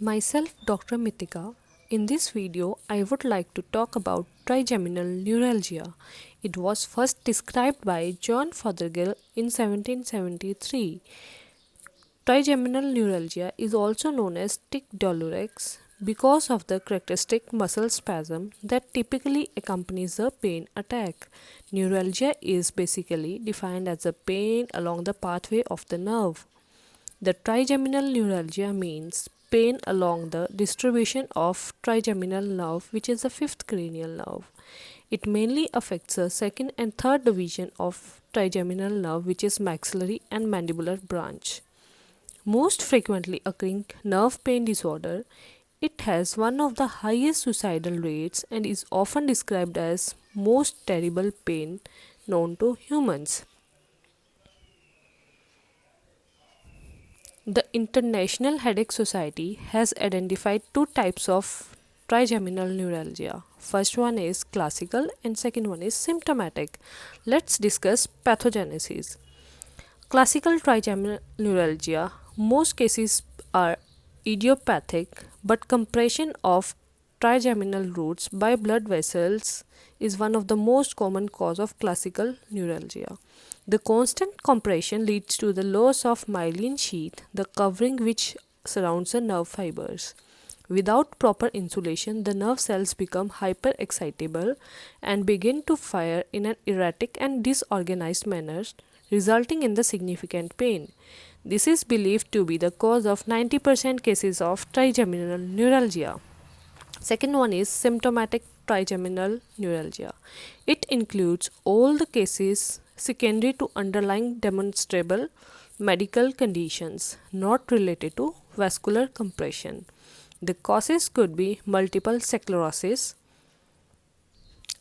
Myself, Dr. Mitika. In this video, I would like to talk about trigeminal neuralgia. It was first described by John Fothergill in 1773. Trigeminal neuralgia is also known as tic douloureux because of the characteristic muscle spasm that typically accompanies the pain attack. Neuralgia is basically defined as a pain along the pathway of the nerve. The trigeminal neuralgia means pain along the distribution of trigeminal nerve, which is the fifth cranial nerve. It mainly affects the second and third division of trigeminal nerve, which is maxillary and mandibular branch. Most frequently occurring nerve pain disorder, it has one of the highest suicidal rates and is often described as most terrible pain known to humans. The International Headache Society has identified two types of trigeminal neuralgia. First one is classical and second one is symptomatic. Let's discuss pathogenesis. Classical trigeminal neuralgia, most cases are idiopathic, but compression of trigeminal roots by blood vessels is one of the most common cause of classical neuralgia. The constant compression leads to the loss of myelin sheath, the covering which surrounds the nerve fibers. Without proper insulation, the nerve cells become hyperexcitable and begin to fire in an erratic and disorganized manner, resulting in the significant pain. This is believed to be the cause of 90% cases of trigeminal neuralgia. Second one is symptomatic trigeminal neuralgia. It includes all the cases secondary to underlying demonstrable medical conditions not related to vascular compression. The causes could be multiple sclerosis,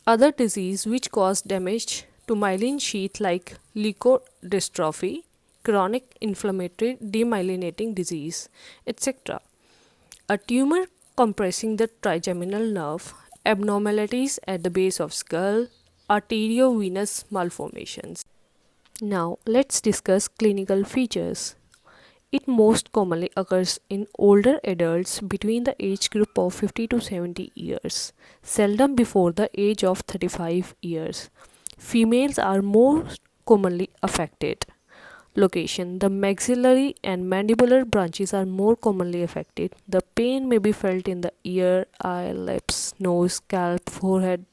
other disease which cause damage to myelin sheath like leukodystrophy, chronic inflammatory demyelinating disease, etc. A tumor compressing the trigeminal nerve, abnormalities at the base of skull, arteriovenous malformations. Now let's discuss clinical features. It most commonly occurs in older adults between the age group of 50 to 70 years, seldom before the age of 35 years. Females are more commonly affected. Location: the maxillary and mandibular branches are more commonly affected. The pain may be felt in the ear, eye, lips, nose, scalp, forehead,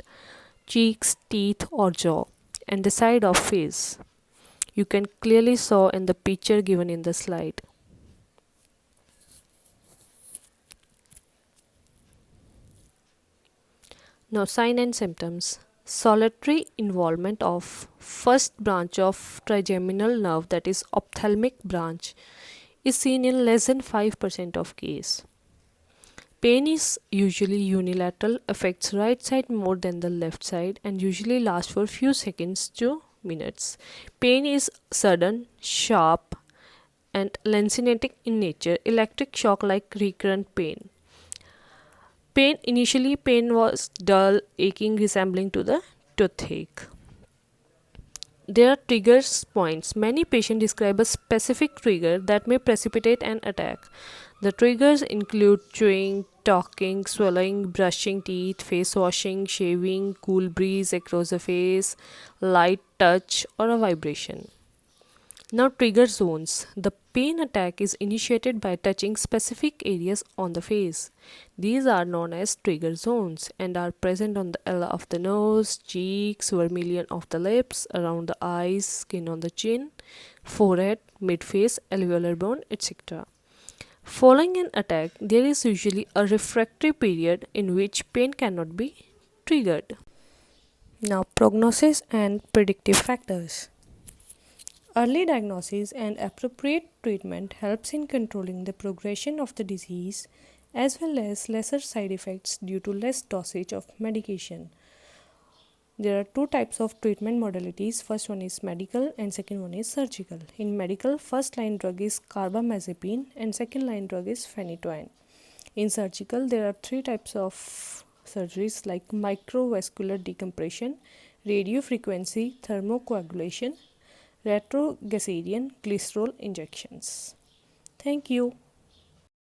cheeks, teeth, or jaw, and the side of face. You can clearly saw in the picture given in the slide. Now, sign and symptoms. Solitary involvement of first branch of trigeminal nerve, that is ophthalmic branch, is seen in less than 5% of case. Pain is usually unilateral, affects right side more than the left side and usually lasts for few seconds to minutes. Pain is sudden, sharp and lancinating in nature, electric shock like recurrent pain. Pain was dull, aching, resembling to the toothache. There are triggers points. Many patients describe a specific trigger that may precipitate an attack. The triggers include chewing, talking, swallowing, brushing teeth, face washing, shaving, cool breeze across the face, light touch, or a vibration. Now, trigger zones. The pain attack is initiated by touching specific areas on the face. These are known as trigger zones and are present on the ella of the nose, cheeks, vermilion of the lips, around the eyes, skin on the chin, forehead, midface, alveolar bone, etc. Following an attack, there is usually a refractory period in which pain cannot be triggered. Now, prognosis and predictive factors. Early diagnosis and appropriate treatment helps in controlling the progression of the disease as well as lesser side effects due to less dosage of medication. There are two types of treatment modalities. First one is medical and second one is surgical. In medical, first line drug is carbamazepine and second line drug is phenytoin. In surgical, there are three types of surgeries like microvascular decompression, radiofrequency thermocoagulation, retroglycerin glycerol injections. Thank you.